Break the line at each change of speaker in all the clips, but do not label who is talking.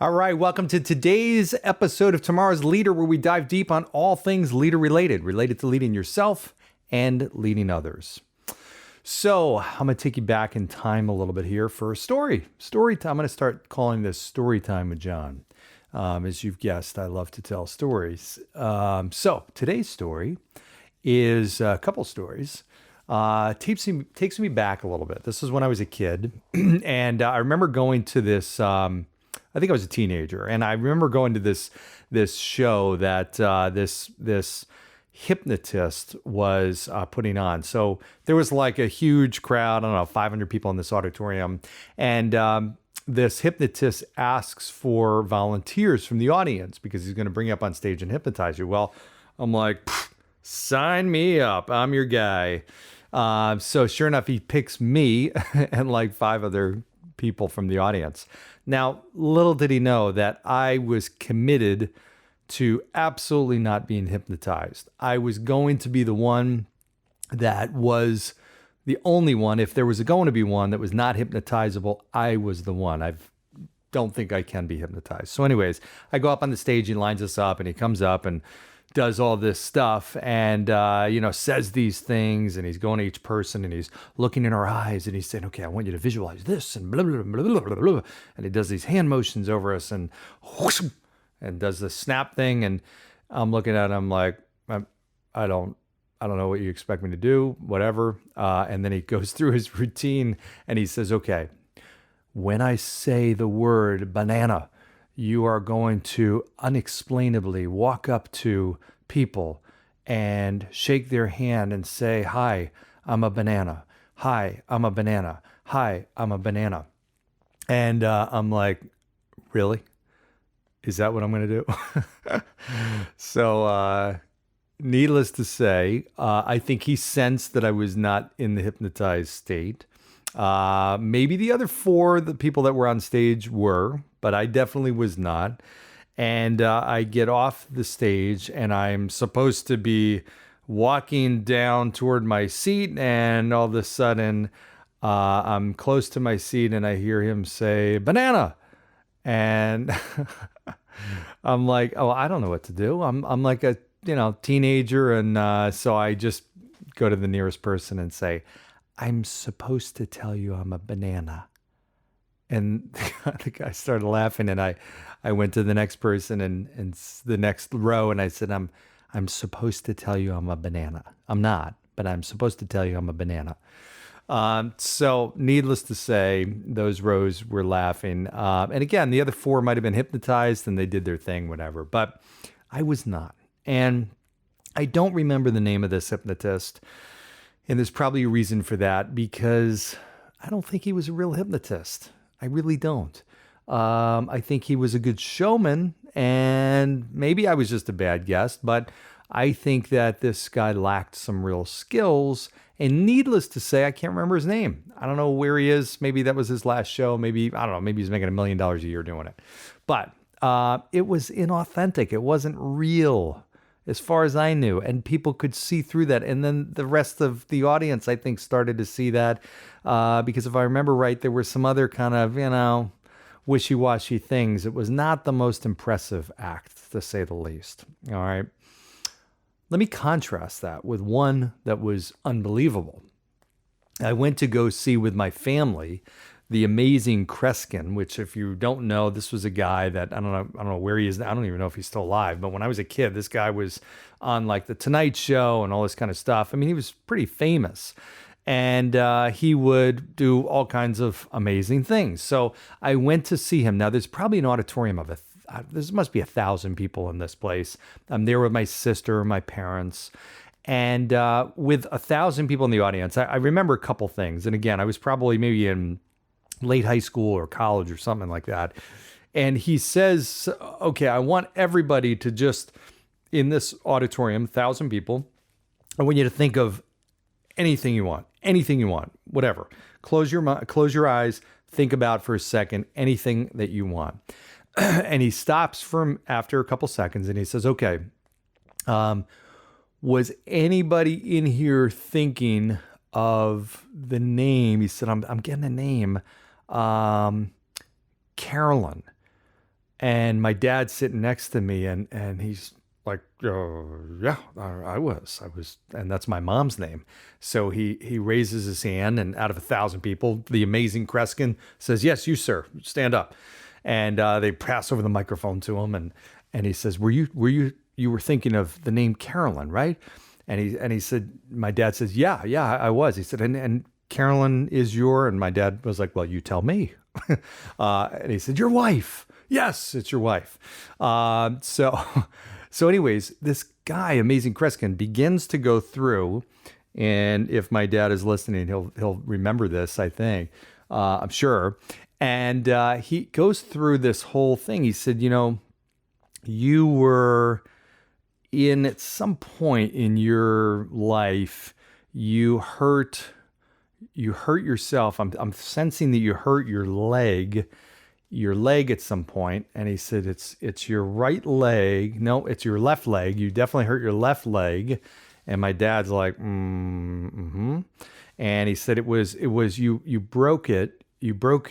All right, welcome to today's episode of Tomorrow's Leader, where we dive deep on all things leader related to leading yourself and leading others. So I'm going to take you back in time a little bit here for a story. Story time. I'm going to start calling this Story Time with John. As you've guessed, I love to tell stories. So today's story is a couple stories. Takes me back a little bit. This is when I was a kid, and I remember going to this. I think I was a teenager, and I remember going to this show that this hypnotist was putting on. So there was like a huge crowd, I don't know, 500 people in this auditorium, and this hypnotist asks for volunteers from the audience because he's going to bring you up on stage and hypnotize you. Well, I'm like, sign me up. I'm your guy. So sure enough, he picks me and like 5 other people from the audience. Now, little did he know that I was committed to absolutely not being hypnotized. I was going to be the one that was the only one. If there was going to be one that was not hypnotizable, I was the one. I don't think I can be hypnotized. So anyways, I go up on the stage, he lines us up, and he comes up and does all this stuff and, says these things, and he's going to each person and he's looking in our eyes and he's saying, okay, I want you to visualize this and blah, blah, blah, blah, blah, blah. And he does these hand motions over us and whoosh, and does the snap thing. And I'm looking at him like, I don't know what you expect me to do, whatever. And then he goes through his routine and he says, okay, when I say the word banana, you are going to unexplainably walk up to people and shake their hand and say, hi, I'm a banana. Hi, I'm a banana. Hi, I'm a banana. And I'm like, really? Is that what I'm going to do? So needless to say, I think he sensed that I was not in the hypnotized state. Maybe the other 4, the people that were on stage were, but I definitely was not. And I get off the stage and I'm supposed to be walking down toward my seat. And all of a sudden, I'm close to my seat and I hear him say, banana. And I'm like, oh, I don't know what to do. I'm like a, teenager. And so I just go to the nearest person and say, I'm supposed to tell you I'm a banana. And the guy started laughing, and I went to the next person and the next row, and I said, I'm supposed to tell you I'm a banana. I'm not, but I'm supposed to tell you I'm a banana. So needless to say, those rows were laughing. And again, the other 4 might have been hypnotized and they did their thing, whatever, but I was not. And I don't remember the name of this hypnotist. And there's probably a reason for that, because I don't think he was a real hypnotist. I really don't. I think he was a good showman, and maybe I was just a bad guest, but I think that this guy lacked some real skills. And needless to say, I can't remember his name. I don't know where he is. Maybe that was his last show. Maybe, I don't know, maybe he's making $1 million a year doing it. But it was inauthentic. It wasn't real, as far as I knew, and people could see through that. And then the rest of the audience, I think, started to see that because if I remember right, there were some other kind of, wishy-washy things. It was not the most impressive act, to say the least. All right. Let me contrast that with one that was unbelievable. I went to go see with my family the amazing Kreskin, which, if you don't know, this was a guy that I don't know where he is. I don't even know if he's still alive. But when I was a kid, this guy was on like the Tonight Show and all this kind of stuff. I mean, he was pretty famous, and he would do all kinds of amazing things. So I went to see him. Now, there's probably an auditorium of there must be 1,000 people in this place. I'm there with my sister, my parents. And with 1,000 people in the audience, I remember a couple things. And again, I was probably maybe in late high school or college or something like that. And he says, okay, I want everybody to just, in this auditorium, 1,000 people, I want you to think of anything you want, whatever. Close your eyes, think about for a second, anything that you want. And he stops after a couple seconds and he says, okay, was anybody in here thinking of the name? He said, I'm getting a name. Carolyn. And my dad's sitting next to me, and he's like, yeah, I was, and that's my mom's name. So he raises his hand, and out of 1,000 people, the amazing Kreskin says, yes, you, sir, stand up. And they pass over the microphone to him, and he says, you were thinking of the name Carolyn, right? And he said, my dad says, yeah, I was. He said, and Carolyn is and my dad was like, well, you tell me. And he said, your wife. Yes, it's your wife. So anyways, this guy, Amazing Kreskin, begins to go through, and if my dad is listening, he'll remember this, I think, I'm sure. And he goes through this whole thing. He said, you were at some point in your life, you hurt yourself. I'm sensing that you hurt your leg at some point. And he said, it's your right leg. No, it's your left leg. You definitely hurt your left leg. And my dad's like, mm-hmm. And he said, it was you broke it. You broke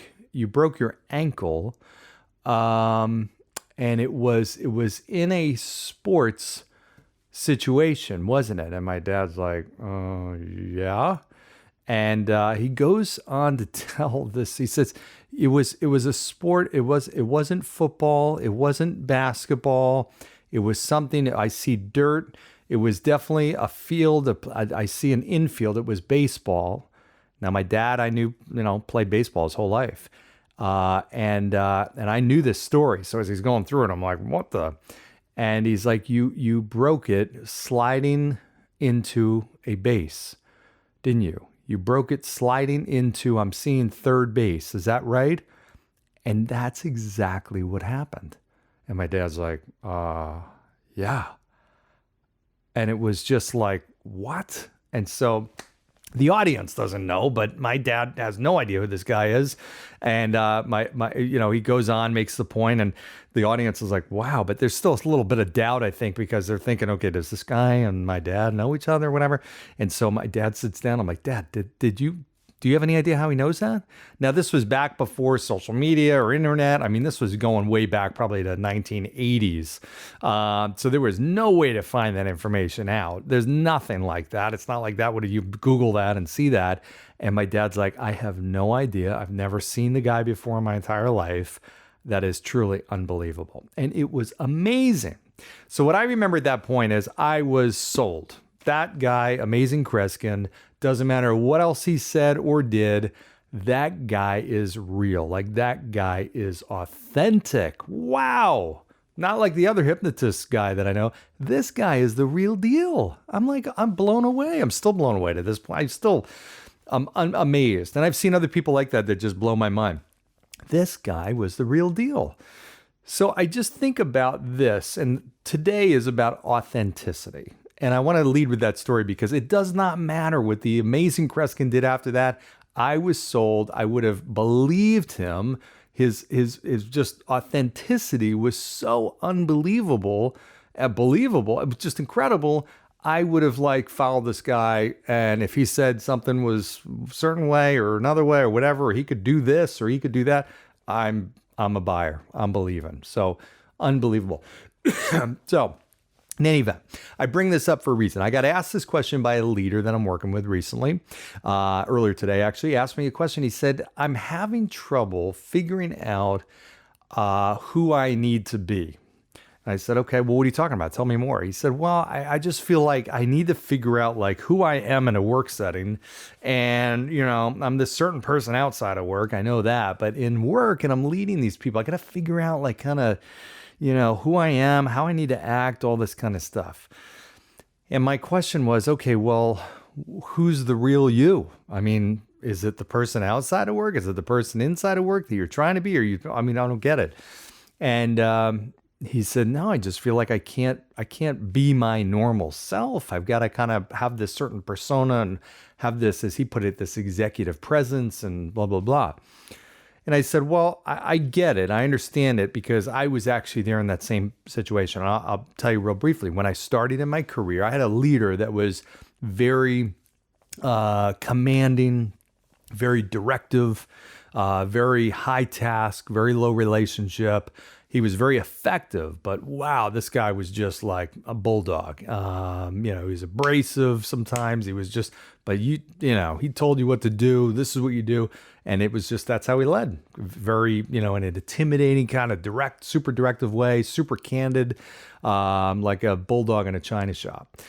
your ankle. And it was in a sports situation, wasn't it? And my dad's like, yeah. And he goes on to tell this. He says it was a sport. It wasn't football. It wasn't basketball. It was something. I see dirt. It was definitely a field. I see an infield. It was baseball. Now my dad, I knew, played baseball his whole life, and I knew this story. So as he's going through it, I'm like, what the? And he's like, you broke it sliding into a base, didn't you? You broke it sliding into, I'm seeing third base. Is that right? And that's exactly what happened. And my dad's like, yeah. And it was just like, what? And so the audience doesn't know, but my dad has no idea who this guy is. And he goes on, makes the point, and the audience is like, wow, but there's still a little bit of doubt, I think, because they're thinking, okay, does this guy and my dad know each other or whatever? And so my dad sits down. I'm like, Dad, do you have any idea how he knows that? Now, this was back before social media or internet. I mean, this was going way back, probably to 1980s. So there was no way to find that information out. There's nothing like that. It's not like that. Would you Google that and see that? And my dad's like, I have no idea. I've never seen the guy before in my entire life. That is truly unbelievable. And it was amazing. So what I remember at that point is I was sold. That guy, Amazing Kreskin, doesn't matter what else he said or did, that guy is real. Like, that guy is authentic. Wow. Not like the other hypnotist guy that I know. This guy is the real deal. I'm blown away. I'm still blown away to this point. I'm amazed. And I've seen other people like that just blow my mind. This guy was the real deal. So I just think about this, and today is about authenticity. And I want to lead with that story because it does not matter what the Amazing Kreskin did after that. I was sold. I would have believed him. His just authenticity was so unbelievable, believable. It was just incredible. I would have followed this guy, and if he said something was a certain way or another way or whatever, or he could do this or he could do that, I'm a buyer. I'm believing. So unbelievable. So in any event, I bring this up for a reason. I got asked this question by a leader that I'm working with recently, earlier today, actually. He asked me a question. He said, I'm having trouble figuring out who I need to be. And I said, okay, well, what are you talking about? Tell me more. He said, well, I just feel like I need to figure out who I am in a work setting. And, I'm this certain person outside of work. I know that. But in work, and I'm leading these people, I got to figure out who I am, how I need to act, all this kind of stuff. And my question was, okay, well, who's the real you? I mean, is it the person outside of work? Is it the person inside of work that you're trying to be? I don't get it. And he said, no, I just feel like I can't be my normal self. I've got to kind of have this certain persona and have this, as he put it, this executive presence and blah, blah, blah. And I said, well, I get it. I understand it because I was actually there in that same situation. I'll tell you real briefly. When I started in my career, I had a leader that was very commanding, very directive, very high task, very low relationship. He was very effective, but wow, this guy was just like a bulldog. He was abrasive sometimes. He was just, but he told you what to do. This is what you do. And it was just, that's how he led. Very, in an intimidating kind of direct, super directive way, super candid, like a bulldog in a china shop.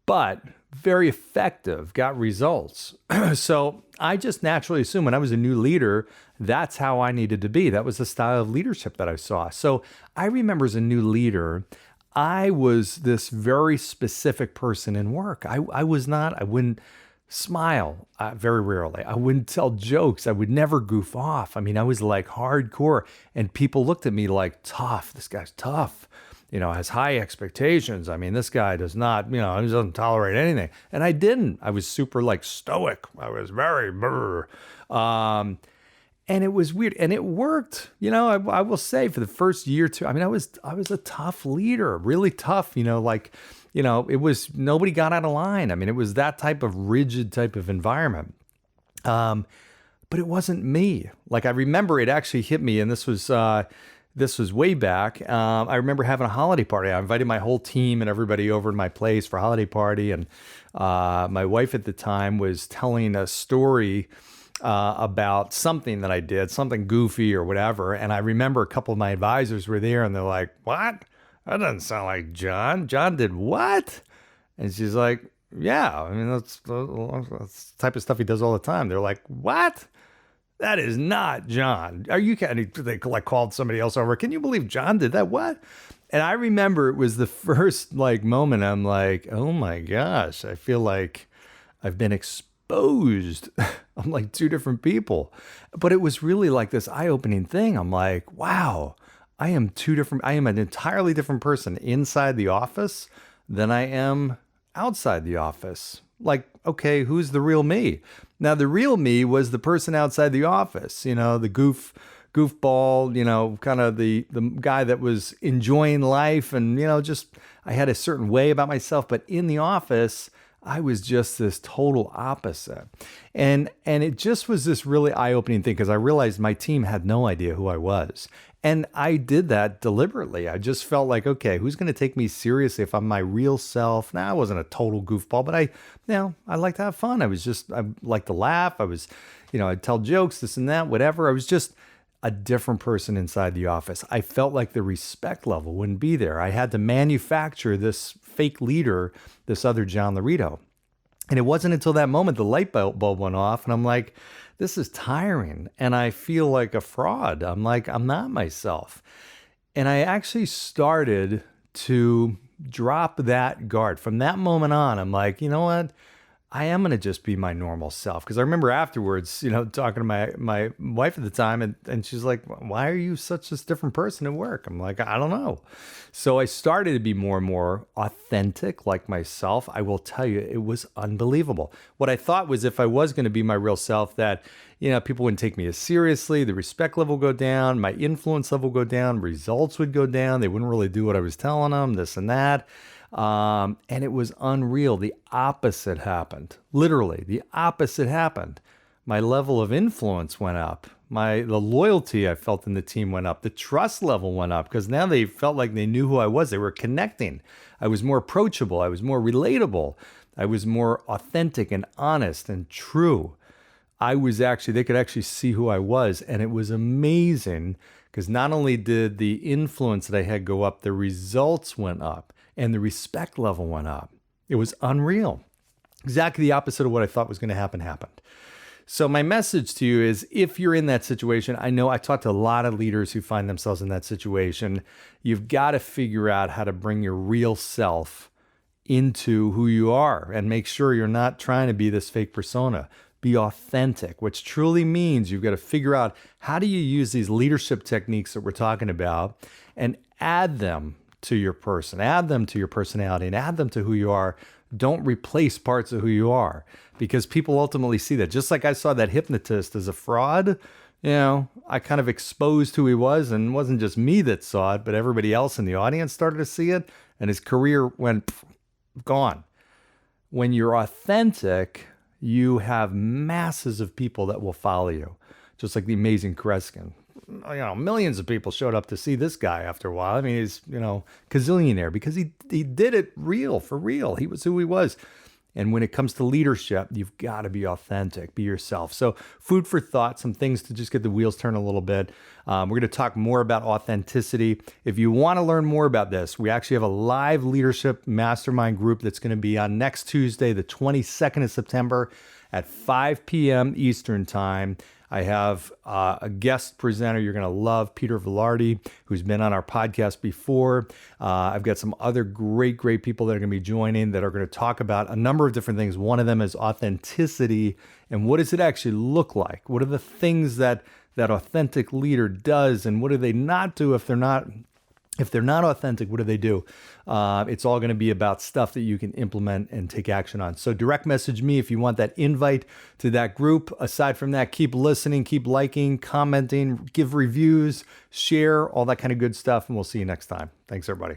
But very effective, got results. So I just naturally assumed when I was a new leader, that's how I needed to be. That was the style of leadership that I saw. So I remember as a new leader, I was this very specific person in work. I wouldn't smile very rarely. I wouldn't tell jokes. I would never goof off. I mean, I was like hardcore, and people looked at me like tough. This guy's tough. Has high expectations. I mean, this guy does not, he doesn't tolerate anything. And I didn't. I was super like stoic. I was very and it was weird. And it worked. I will say for the first year or two, I mean, I was a tough leader, really tough, it was, nobody got out of line. I mean, it was that type of rigid type of environment. But it wasn't me. Like, I remember it actually hit me, and this was way back. I remember having a holiday party. I invited my whole team and everybody over to my place for a holiday party. And my wife at the time was telling a story about something that I did, something goofy or whatever. And I remember a couple of my advisors were there, and they're like, "What? That doesn't sound like John. John did what?" And she's like, "Yeah, I mean, that's the type of stuff he does all the time." They're like, "What? That is not John. Are you kidding?" They called somebody else over. "Can you believe John did that? What?" And I remember it was the first moment I'm like, oh my gosh, I feel like I've been exposed. I'm like two different people. But it was really like this eye-opening thing. I'm like, wow, I am an entirely different person inside the office than I am outside the office. Like, okay, who's the real me? Now, the real me was the person outside the office, the goofball, kind of the guy that was enjoying life and, I had a certain way about myself. But in the office, I was just this total opposite. And it just was this really eye-opening thing because I realized my team had no idea who I was. And I did that deliberately. I just felt like, okay, who's going to take me seriously if I'm my real self? Now, I wasn't a total goofball, but I like to have fun. I like to laugh. I was, I'd tell jokes, this and that, whatever. I was just a different person inside the office. I felt like the respect level wouldn't be there. I had to manufacture this fake leader, this other John Laurito. And it wasn't until that moment the light bulb went off, and I'm like, this is tiring, and I feel like a fraud. I'm like, I'm not myself. And I actually started to drop that guard. From that moment on, I'm like, you know what? I am going to just be my normal self. Because I remember afterwards, talking to my wife at the time, and she's like, why are you such this different person at work? I'm like, I don't know. So I started to be more and more authentic, like myself. I will tell you, it was unbelievable. What I thought was if I was going to be my real self, that, people wouldn't take me as seriously, the respect level would go down, my influence level would go down, results would go down, they wouldn't really do what I was telling them, this and that. And it was unreal. The opposite happened. Literally, the opposite happened. My level of influence went up. The loyalty I felt in the team went up. The trust level went up because now they felt like they knew who I was. They were connecting. I was more approachable. I was more relatable. I was more authentic and honest and true. They could actually see who I was. And it was amazing because not only did the influence that I had go up, the results went up. And the respect level went up. It was unreal. Exactly the opposite of what I thought was going to happen happened. So my message to you is, if you're in that situation, I know I talked to a lot of leaders who find themselves in that situation. You've got to figure out how to bring your real self into who you are and make sure you're not trying to be this fake persona. Be authentic, which truly means you've got to figure out how do you use these leadership techniques that we're talking about and add them to your person, add them to your personality, and add them to who you are. Don't replace parts of who you are, because people ultimately see that. Just like I saw that hypnotist as a fraud, I kind of exposed who he was, and it wasn't just me that saw it, but everybody else in the audience started to see it, and his career went gone. When you're authentic, you have masses of people that will follow you. just like the amazing Kreskin. Millions of people showed up to see this guy after a while. I mean, he's, gazillionaire because he did it for real. He was who he was. And when it comes to leadership, you've got to be authentic, be yourself. So food for thought, some things to just get the wheels turning a little bit. We're going to talk more about authenticity. If you want to learn more about this, we actually have a live leadership mastermind group that's going to be on next Tuesday, the 22nd of September at 5 p.m. Eastern Time. I have a guest presenter you're going to love, Peter Velarde, who's been on our podcast before. I've got some other great people that are going to be joining that are going to talk about a number of different things. One of them is authenticity and what does it actually look like? What are the things that authentic leader does and what do they not do if they're not authentic? What do they do? It's all going to be about stuff that you can implement and take action on. So direct message me if you want that invite to that group. Aside from that, keep listening, keep liking, commenting, give reviews, share, all that kind of good stuff. And we'll see you next time. Thanks, everybody.